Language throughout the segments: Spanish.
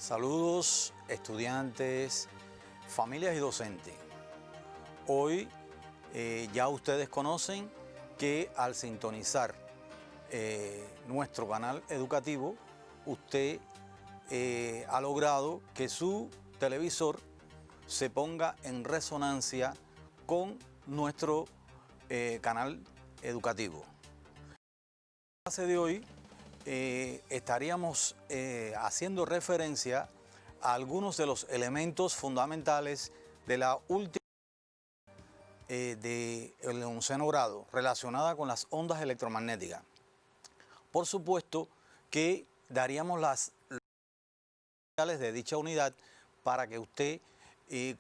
Saludos estudiantes, familias y docentes. Hoy ya ustedes conocen que al sintonizar nuestro canal educativo, usted ha logrado que su televisor se ponga en resonancia con nuestro canal educativo. En la clase de hoy estaríamos haciendo referencia a algunos de los elementos fundamentales de la última del 11º grado relacionada con las ondas electromagnéticas. Por supuesto que daríamos las de dicha unidad para que usted,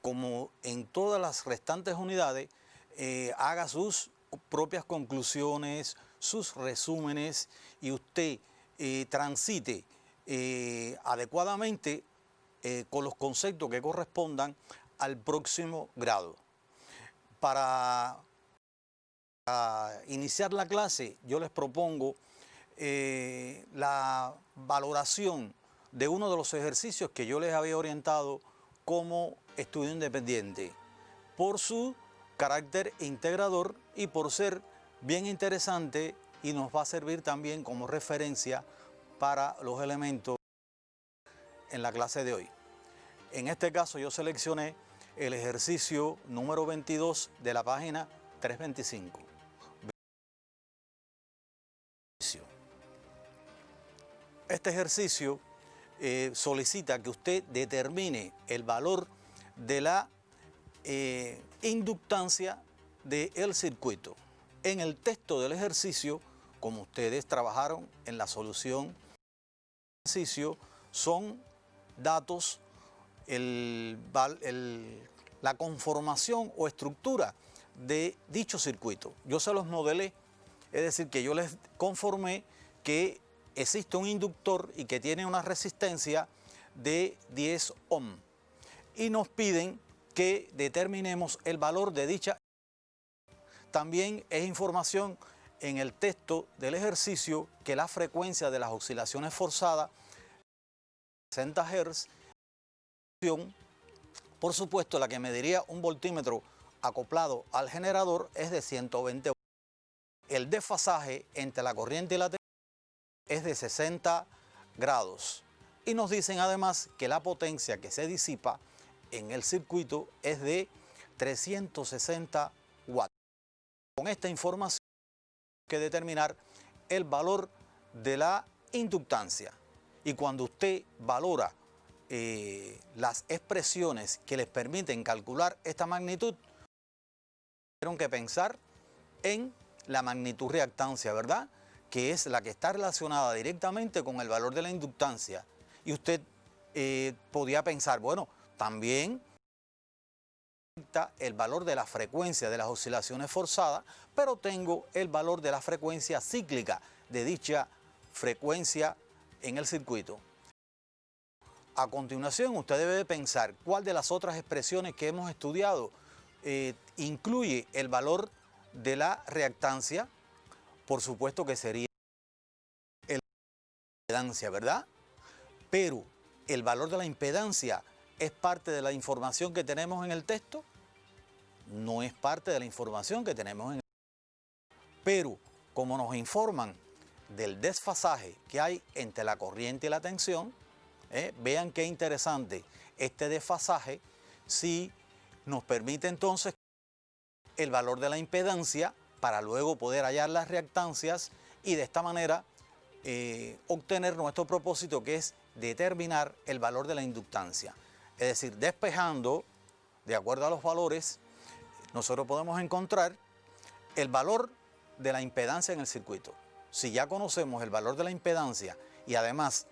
como en todas las restantes unidades, haga sus propias conclusiones, sus resúmenes y usted transite adecuadamente con los conceptos que correspondan al próximo grado. Para iniciar la clase, yo les propongo la valoración de uno de los ejercicios que yo les había orientado como estudio independiente, por su carácter integrador y por ser bien interesante, y nos va a servir también como referencia para los elementos en la clase de hoy. En este caso yo seleccioné el ejercicio número 22 de la página 325. Este ejercicio solicita que usted determine el valor de la inductancia del circuito. En el texto del ejercicio, como ustedes trabajaron en la solución del ejercicio, son datos, la conformación o estructura de dicho circuito. Yo se los modelé, es decir, que yo les conformé que existe un inductor y que tiene una resistencia de 10 ohm. Y nos piden que determinemos el valor de dicha. También es información en el texto del ejercicio que la frecuencia de las oscilaciones forzadas 60 Hz, por supuesto la que mediría un voltímetro acoplado al generador es de 120 voltios. El desfasaje entre la corriente y la tensión es de 60 grados. Y nos dicen además que la potencia que se disipa en el circuito es de 360 watts. Con esta información hay que determinar el valor de la inductancia. Y cuando usted valora las expresiones que les permiten calcular esta magnitud, tuvieron que pensar en la magnitud reactancia, ¿verdad?, que es la que está relacionada directamente con el valor de la inductancia. Y usted podía pensar, bueno, también el valor de la frecuencia de las oscilaciones forzadas, pero tengo el valor de la frecuencia cíclica de dicha frecuencia en el circuito. A continuación, usted debe de pensar cuál de las otras expresiones que hemos estudiado incluye el valor de la reactancia. Por supuesto que sería la impedancia, ¿verdad? Pero el valor de la impedancia es parte de la información que tenemos en el texto. No es parte de la información que tenemos en el texto. Pero como nos informan del desfasaje que hay entre la corriente y la tensión, vean qué interesante este desfasaje, si nos permite entonces el valor de la impedancia para luego poder hallar las reactancias y de esta manera obtener nuestro propósito, que es determinar el valor de la inductancia. Es decir, despejando, de acuerdo a los valores, nosotros podemos encontrar el valor de la impedancia en el circuito. Si ya conocemos el valor de la impedancia y además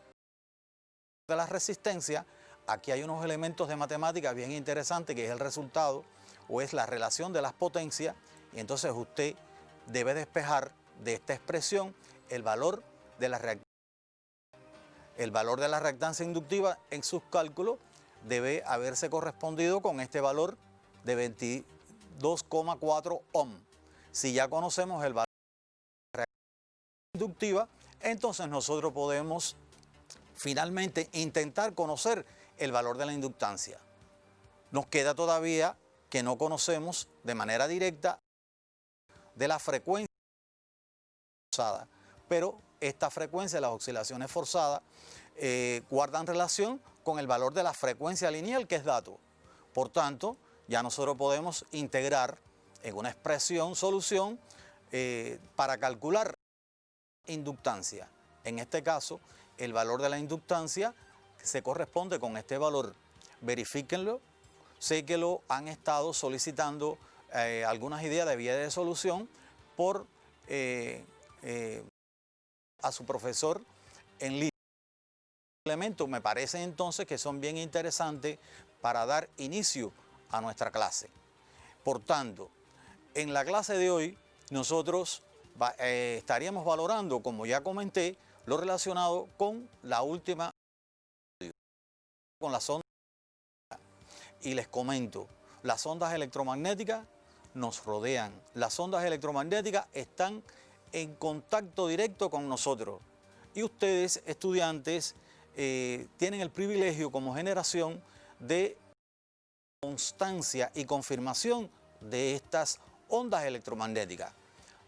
de la resistencia, aquí hay unos elementos de matemática bien interesantes, que es el resultado o es la relación de las potencias, y entonces usted debe despejar de esta expresión el valor de la reactancia. El valor de la reactancia inductiva en sus cálculos debe haberse correspondido con este valor de 22,4 ohm. Si ya conocemos el valor de la reactancia inductiva, entonces nosotros podemos finalmente intentar conocer el valor de la inductancia. Nos queda todavía que no conocemos de manera directa de la frecuencia forzada, pero esta frecuencia de las oscilaciones forzadas guardan relación con el valor de la frecuencia lineal, que es dato. Por tanto, ya nosotros podemos integrar en una expresión solución para calcular inductancia. En este caso, el valor de la inductancia se corresponde con este valor. Verifíquenlo. Sé que lo han estado solicitando algunas ideas de vía de solución por a su profesor en línea. Elementos me parece entonces que son bien interesantes para dar inicio a nuestra clase. Por tanto, en la clase de hoy nosotros estaríamos valorando, como ya comenté, lo relacionado con la última, con las ondas. Y les comento, las ondas electromagnéticas nos rodean. Las ondas electromagnéticas están en contacto directo con nosotros. Y ustedes, estudiantes, tienen el privilegio como generación de constancia y confirmación de estas ondas electromagnéticas.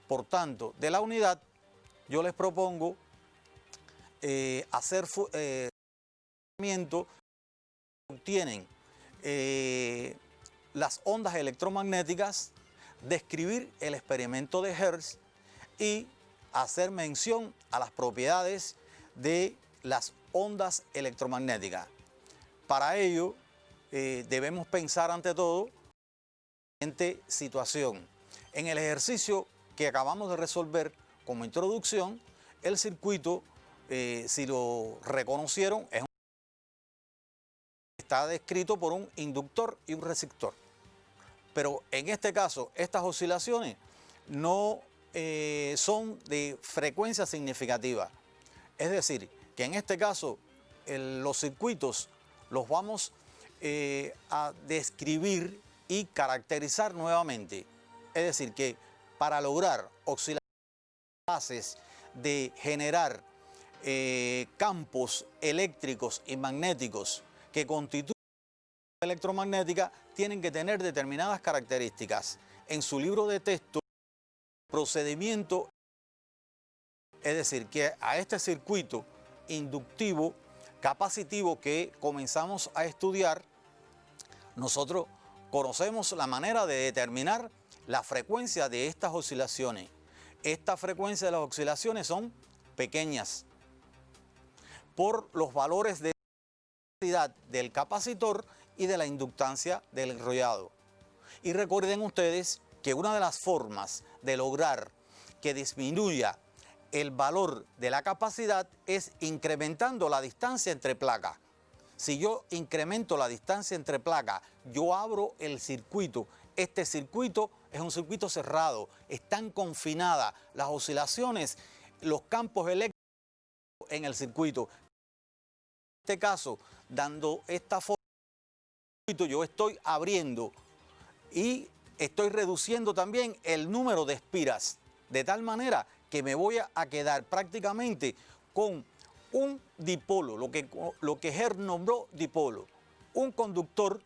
Por tanto, de la unidad, yo les propongo hacer obtienen las ondas electromagnéticas, describir el experimento de Hertz y hacer mención a las propiedades de las ondas electromagnéticas. Para ello, debemos pensar ante todo en la siguiente situación. En el ejercicio que acabamos de resolver como introducción, el circuito, si lo reconocieron, está descrito por un inductor y un resistor. Pero en este caso, estas oscilaciones no son de frecuencia significativa. Es decir, que en este caso los circuitos los vamos a describir y caracterizar nuevamente. Es decir, que para lograr oscilaciones capaces de generar campos eléctricos y magnéticos que constituyen la electromagnética, tienen que tener determinadas características. En su libro de texto, procedimiento, es decir, que a este circuito inductivo, capacitivo que comenzamos a estudiar, nosotros conocemos la manera de determinar la frecuencia de estas oscilaciones. Esta frecuencia de las oscilaciones son pequeñas por los valores de la del capacitor y de la inductancia del enrollado. Y recuerden ustedes que una de las formas de lograr que disminuya el valor de la capacidad es incrementando la distancia entre placas. Si yo incremento la distancia entre placas, yo abro el circuito. Este circuito es un circuito cerrado, están confinadas las oscilaciones, los campos eléctricos en el circuito. En este caso, dando esta forma, yo estoy abriendo y estoy reduciendo también el número de espiras, de tal manera que me voy a quedar prácticamente con un dipolo, lo que Hertz nombró dipolo, un conductor,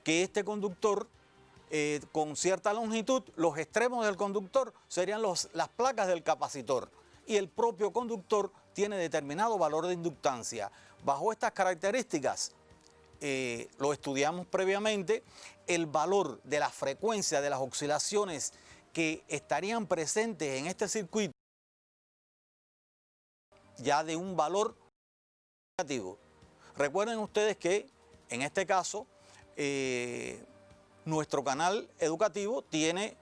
que este conductor con cierta longitud, los extremos del conductor serían las placas del capacitor y el propio conductor tiene determinado valor de inductancia. Bajo estas características, lo estudiamos previamente, el valor de la frecuencia de las oscilaciones que estarían presentes en este circuito ya de un valor negativo. Recuerden ustedes que en este caso nuestro canal educativo tiene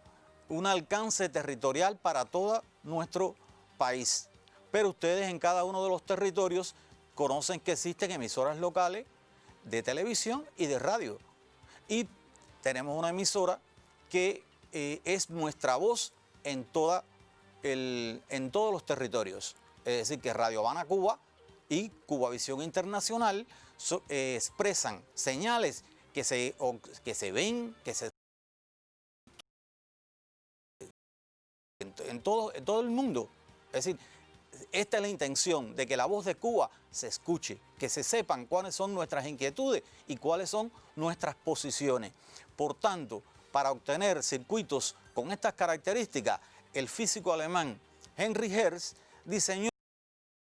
un alcance territorial para todo nuestro país, pero ustedes en cada uno de los territorios conocen que existen emisoras locales de televisión y de radio, y tenemos una emisora que es nuestra voz en todos los territorios. Es decir, que Radio Habana Cuba y Cubavisión Internacional expresan señales que se ven, en todo el mundo. Es decir, esta es la intención, de que la voz de Cuba se escuche, que se sepan cuáles son nuestras inquietudes y cuáles son nuestras posiciones. Por tanto, para obtener circuitos con estas características, el físico alemán Henry Hertz diseñó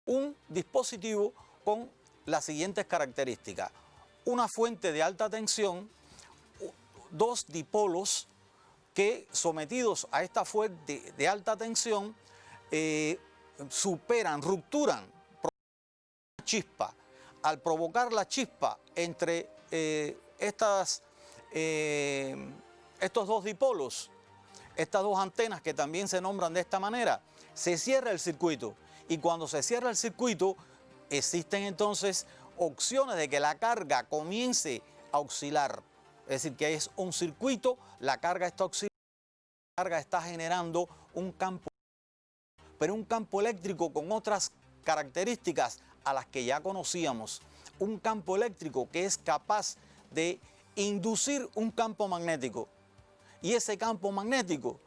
un dispositivo con las siguientes características: una fuente de alta tensión, dos dipolos que, sometidos a esta fuente de alta tensión, rupturan una chispa. Al provocar la chispa entre estos dos dipolos, estas dos antenas que también se nombran de esta manera, se cierra el circuito. Y cuando se cierra el circuito, existen entonces opciones de que la carga comience a oscilar. Es decir, que es un circuito, la carga está oscilando, la carga está generando un campo, pero un campo eléctrico con otras características a las que ya conocíamos. Un campo eléctrico que es capaz de inducir un campo magnético. Y ese campo magnético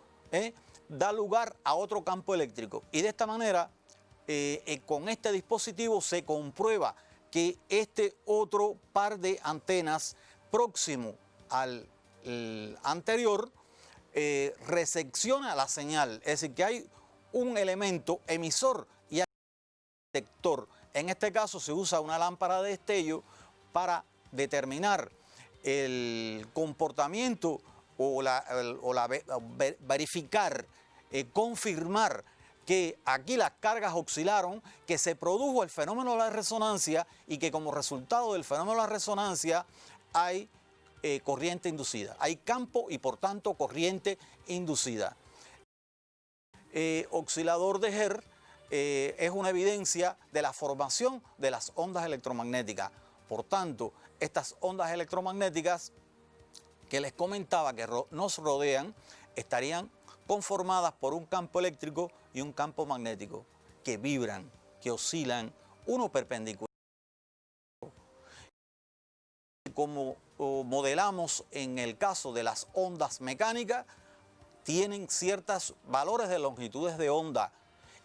da lugar a otro campo eléctrico. Y de esta manera, con este dispositivo se comprueba que este otro par de antenas próximo al anterior recepciona la señal. Es decir, que hay un elemento emisor y detector. En este caso se usa una lámpara de destello para determinar el comportamiento verificar, confirmar que aquí las cargas oscilaron, que se produjo el fenómeno de la resonancia y que como resultado del fenómeno de la resonancia hay corriente inducida. Hay campo y por tanto corriente inducida. Oscilador de Hertz es una evidencia de la formación de las ondas electromagnéticas. Por tanto, estas ondas electromagnéticas que les comentaba que nos rodean estarían conformadas por un campo eléctrico y un campo magnético que vibran, que oscilan, uno perpendicular. Como modelamos en el caso de las ondas mecánicas, tienen ciertos valores de longitudes de onda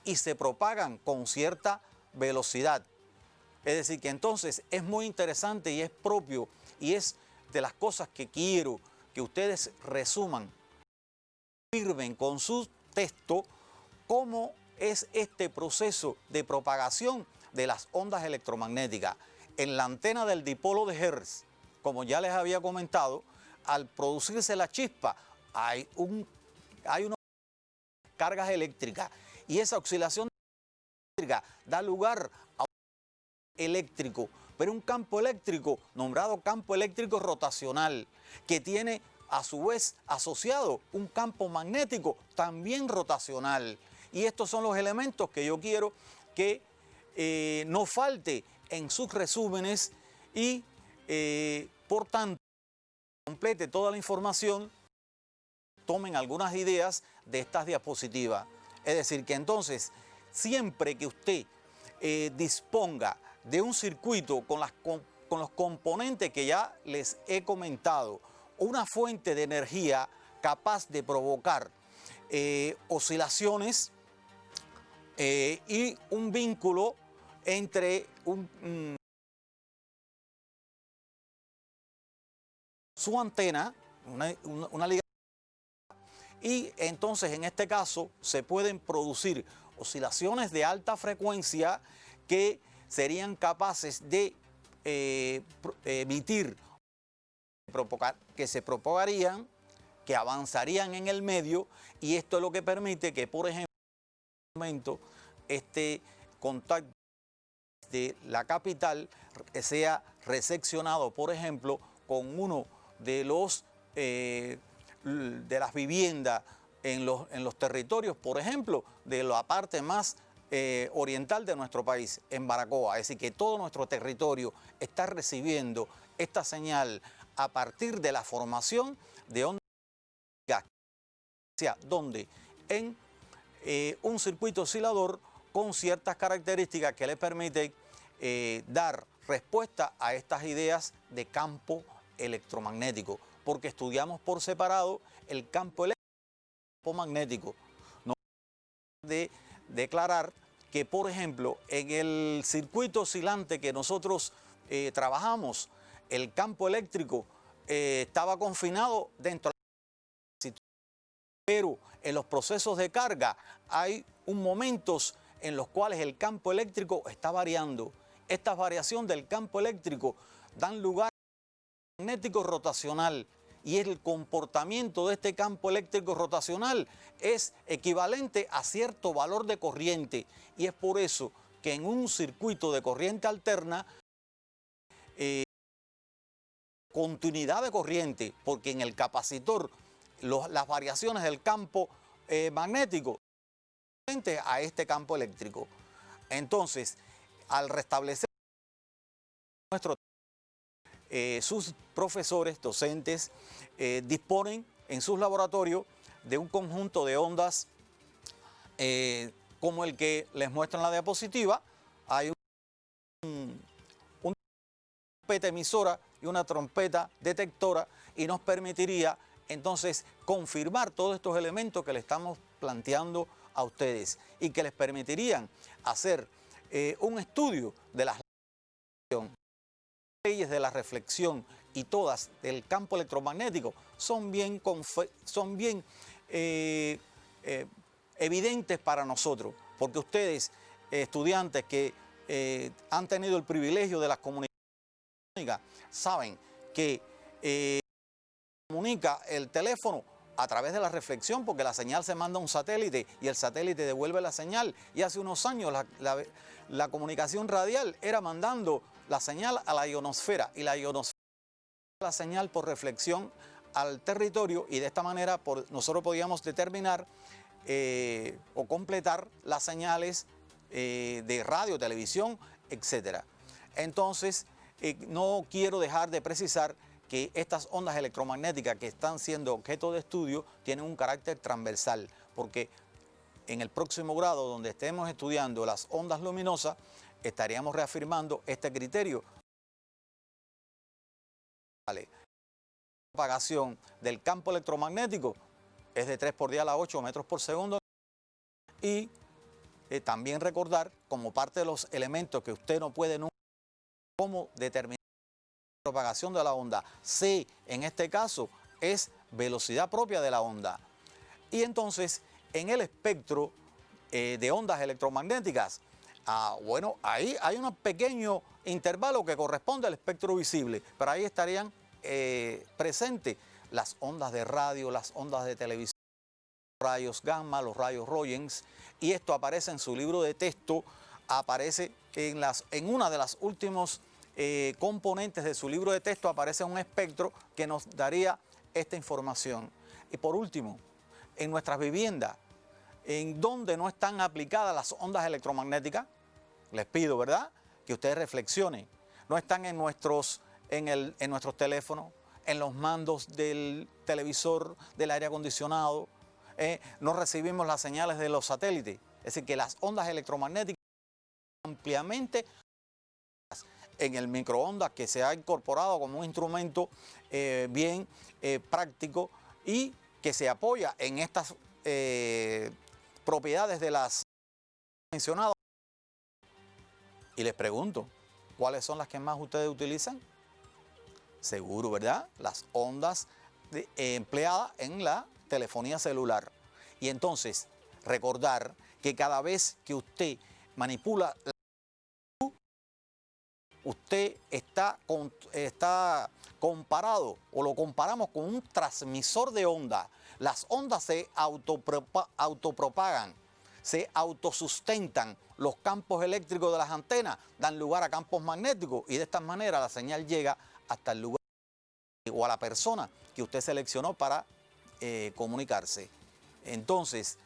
y se propagan con cierta velocidad. Es decir, que entonces es muy interesante y es propio y es de las cosas que quiero que ustedes resuman, firmen con su texto cómo es este proceso de propagación de las ondas electromagnéticas. En la antena del dipolo de Hertz, como ya les había comentado, al producirse la chispa hay una cargas eléctricas y esa oscilación eléctrica da lugar a un eléctrico, pero un campo eléctrico nombrado campo eléctrico rotacional, que tiene a su vez asociado un campo magnético también rotacional. Y estos son los elementos que yo quiero que no falte en sus resúmenes y por tanto complete toda la información, tomen algunas ideas de estas diapositivas. Es decir, que entonces siempre que usted disponga de un circuito con los componentes que ya les he comentado, una fuente de energía capaz de provocar oscilaciones y un vínculo entre su antena, una liga, y entonces en este caso se pueden producir oscilaciones de alta frecuencia que serían capaces de emitir, que se propagarían, que avanzarían en el medio, y esto es lo que permite que, por ejemplo, en este momento, este contacto de la capital sea recepcionado, por ejemplo, con uno de los de las viviendas en los territorios, por ejemplo, de la parte más oriental de nuestro país, en Baracoa. Es decir, que todo nuestro territorio está recibiendo esta señal a partir de la formación de ondas donde en un circuito oscilador con ciertas características que le permiten dar respuesta a estas ideas de campo electromagnético, porque estudiamos por separado el campo electromagnético. No de declarar que, por ejemplo, en el circuito oscilante que nosotros trabajamos, el campo eléctrico estaba confinado dentro de la... Pero en los procesos de carga hay momentos en los cuales el campo eléctrico está variando. Esta variación del campo eléctrico dan lugar a un magnético rotacional, y el comportamiento de este campo eléctrico rotacional es equivalente a cierto valor de corriente, y es por eso que en un circuito de corriente alterna, continuidad de corriente, porque en el capacitor las variaciones del campo magnético a este campo eléctrico. Entonces, al restablecer sus profesores, docentes, disponen en sus laboratorios de un conjunto de ondas como el que les muestra en la diapositiva. Hay una trompeta emisora y una trompeta detectora, y nos permitiría entonces confirmar todos estos elementos que le estamos planteando a ustedes, y que les permitirían hacer un estudio de las leyes de la reflexión y todas del campo electromagnético. Son bien evidentes para nosotros, porque ustedes, estudiantes que han tenido el privilegio de las comunicaciones, saben que comunica el teléfono a través de la reflexión, porque la señal se manda a un satélite y el satélite devuelve la señal. Y hace unos años la comunicación radial era mandando la señal a la ionosfera, y la ionosfera la señal por reflexión al territorio, y de esta manera nosotros podíamos determinar o completar las señales de radio, televisión, etc. Entonces, no quiero dejar de precisar que estas ondas electromagnéticas que están siendo objeto de estudio tienen un carácter transversal, porque en el próximo grado donde estemos estudiando las ondas luminosas, estaríamos reafirmando este criterio. La propagación del campo electromagnético es de 3 por 10 a la 8 metros por segundo, y también recordar, como parte de los elementos que usted no puede nunca, cómo determinar la propagación de la onda. C, en este caso, es velocidad propia de la onda. Y entonces, en el espectro de ondas electromagnéticas, bueno, ahí hay un pequeño intervalo que corresponde al espectro visible, pero ahí estarían presentes las ondas de radio, las ondas de televisión, los rayos gamma, los rayos Roentgen, y esto aparece en su libro de texto, aparece en una de las últimos componentes de su libro de texto, aparece un espectro que nos daría esta información. Y por último, en nuestras viviendas, en donde no están aplicadas las ondas electromagnéticas, les pido, ¿verdad?, que ustedes reflexionen. No están en nuestros teléfonos, en los mandos del televisor, del aire acondicionado, no recibimos las señales de los satélites. Es decir, que las ondas electromagnéticas ampliamente en el microondas, que se ha incorporado como un instrumento bien práctico, y que se apoya en estas propiedades de las mencionadas. Y les pregunto, ¿cuáles son las que más ustedes utilizan? Seguro, ¿verdad? Las ondas empleadas en la telefonía celular. Y entonces, recordar que cada vez que usted manipula la luz, usted está comparado, o lo comparamos con un transmisor de onda. Las ondas se autopropagan, se autosustentan. Los campos eléctricos de las antenas dan lugar a campos magnéticos, y de esta manera la señal llega hasta el lugar o a la persona que usted seleccionó para comunicarse. Entonces,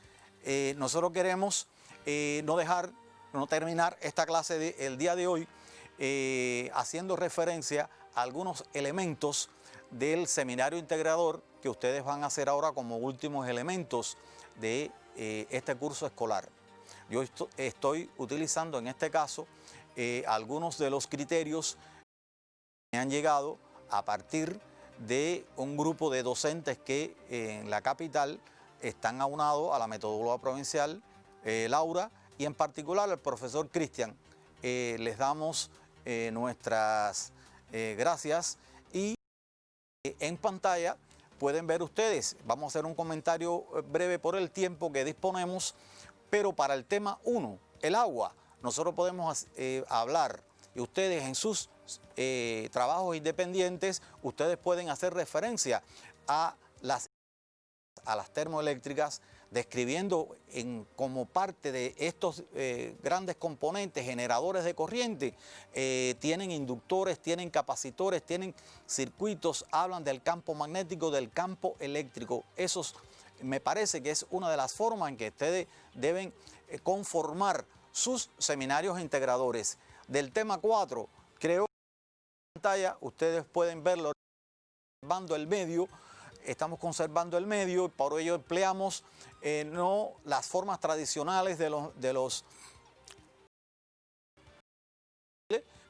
nosotros queremos no terminar esta clase el día de hoy haciendo referencia a algunos elementos del seminario integrador que ustedes van a hacer ahora como últimos elementos de este curso escolar. Yo estoy utilizando en este caso algunos de los criterios que me han llegado a partir de un grupo de docentes que en la capital están aunados a la metodóloga provincial Laura y en particular al profesor Cristian. Les damos nuestras gracias y en pantalla pueden ver ustedes, vamos a hacer un comentario breve por el tiempo que disponemos, pero para el tema 1, el agua, nosotros podemos hablar y ustedes en sus trabajos independientes, ustedes pueden hacer referencia a las termoeléctricas, describiendo como parte de estos grandes componentes, generadores de corriente, tienen inductores, tienen capacitores, tienen circuitos, hablan del campo magnético, del campo eléctrico. Esos me parece que es una de las formas en que ustedes deben conformar sus seminarios integradores. Del tema 4, creo que en pantalla ustedes pueden verlo, conservando el medio. Estamos conservando el medio y por ello empleamos no las formas tradicionales de los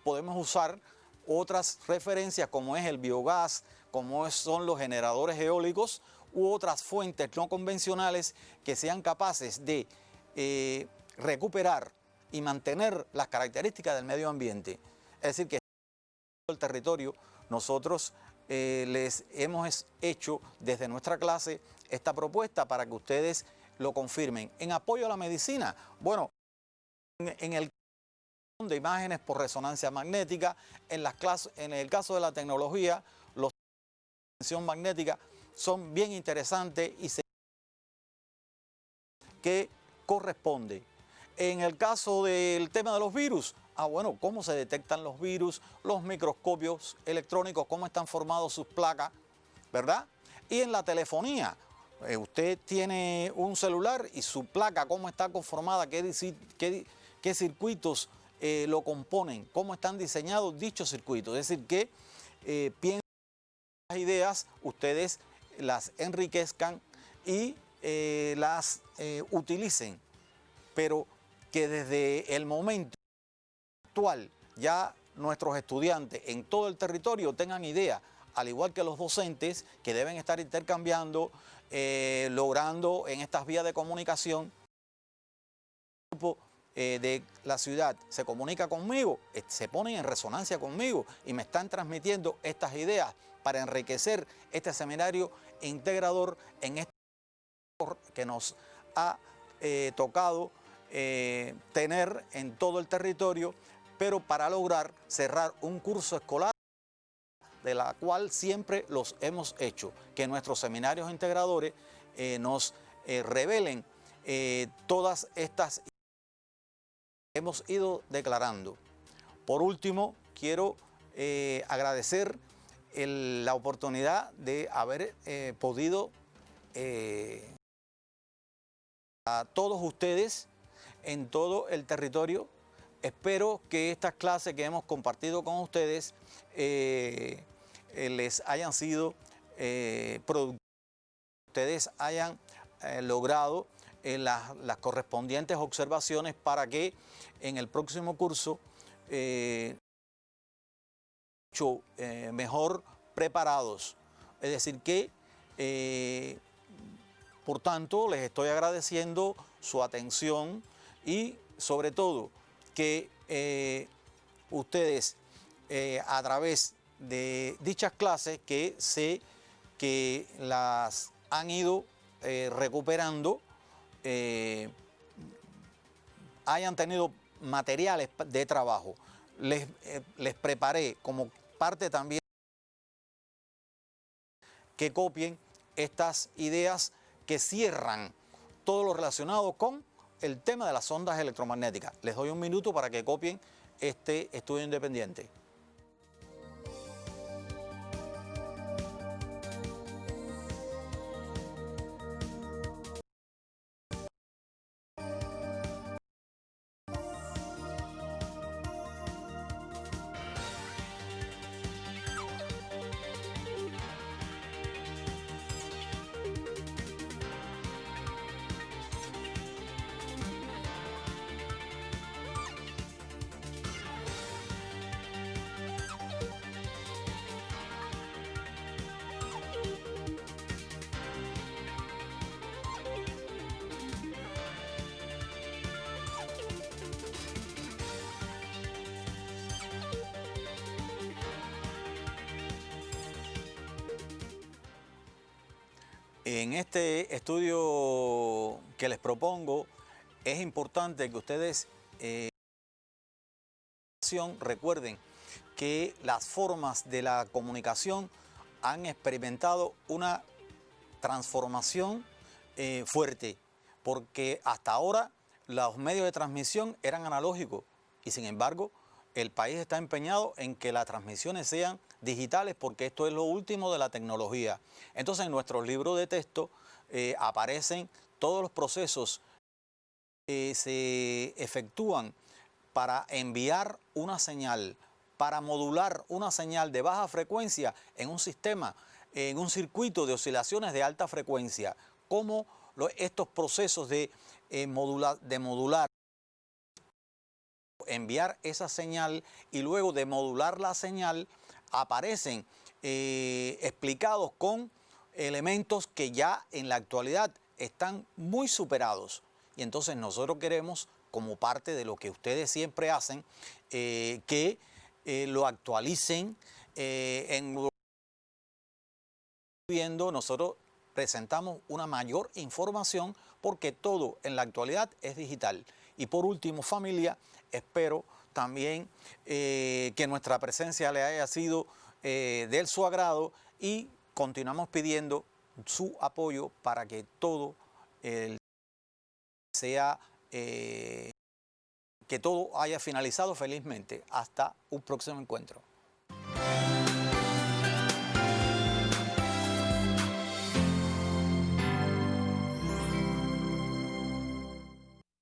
podemos usar otras referencias como es el biogás, como son los generadores eólicos u otras fuentes no convencionales que sean capaces de recuperar y mantener las características del medio ambiente. Es decir, que en el territorio nosotros les hemos hecho desde nuestra clase esta propuesta para que ustedes lo confirmen. En apoyo a la medicina, bueno, en el caso de imágenes por resonancia magnética, en el caso de la tecnología, los de resonancia magnética son bien interesantes y que corresponde. En el caso del tema de los virus, bueno, cómo se detectan los virus, los microscopios electrónicos, cómo están formados sus placas, ¿verdad? Y en la telefonía, usted tiene un celular y su placa, cómo está conformada, qué circuitos lo componen, cómo están diseñados dichos circuitos. Es decir, que piensen las ideas, ustedes las enriquezcan y las utilicen, pero que desde el momento actual ya nuestros estudiantes en todo el territorio tengan idea, al igual que los docentes, que deben estar intercambiando, logrando en estas vías de comunicación. El grupo de la ciudad se comunica conmigo, se ponen en resonancia conmigo y me están transmitiendo estas ideas para enriquecer este seminario integrador en este que nos ha tocado tener en todo el territorio, pero para lograr cerrar un curso escolar de la cual siempre los hemos hecho, que nuestros seminarios integradores nos revelen todas estas que hemos ido declarando. Por último, quiero agradecer la oportunidad de haber podido a todos ustedes en todo el territorio. Espero que estas clases que hemos compartido con ustedes les hayan sido productivas, ustedes hayan logrado las correspondientes observaciones para que en el próximo curso mejor preparados. Es decir que, por tanto, les estoy agradeciendo su atención y sobre todo que ustedes a través de dichas clases que sé que las han ido recuperando, hayan tenido materiales de trabajo. Les preparé como parte también que copien estas ideas que cierran todo lo relacionado con el tema de las ondas electromagnéticas. Les doy un minuto para que copien este estudio independiente. En este estudio que les propongo, es importante que ustedes recuerden que las formas de la comunicación han experimentado una transformación fuerte, porque hasta ahora los medios de transmisión eran analógicos y sin embargo el país está empeñado en que las transmisiones sean digitales porque esto es lo último de la tecnología. Entonces en nuestros libros de texto aparecen todos los procesos que se efectúan para enviar una señal, para modular una señal de baja frecuencia en un sistema, en un circuito de oscilaciones de alta frecuencia, como estos procesos de modular, enviar esa señal y luego de modular la señal aparecen explicados con elementos que ya en la actualidad están muy superados. Y entonces nosotros queremos, como parte de lo que ustedes siempre hacen, que lo actualicen en lo que viendo. Nosotros presentamos una mayor información porque todo en la actualidad es digital. Y por último, familia, espero también que nuestra presencia le haya sido de su agrado y continuamos pidiendo su apoyo para que todo sea que todo haya finalizado felizmente. Hasta un próximo encuentro.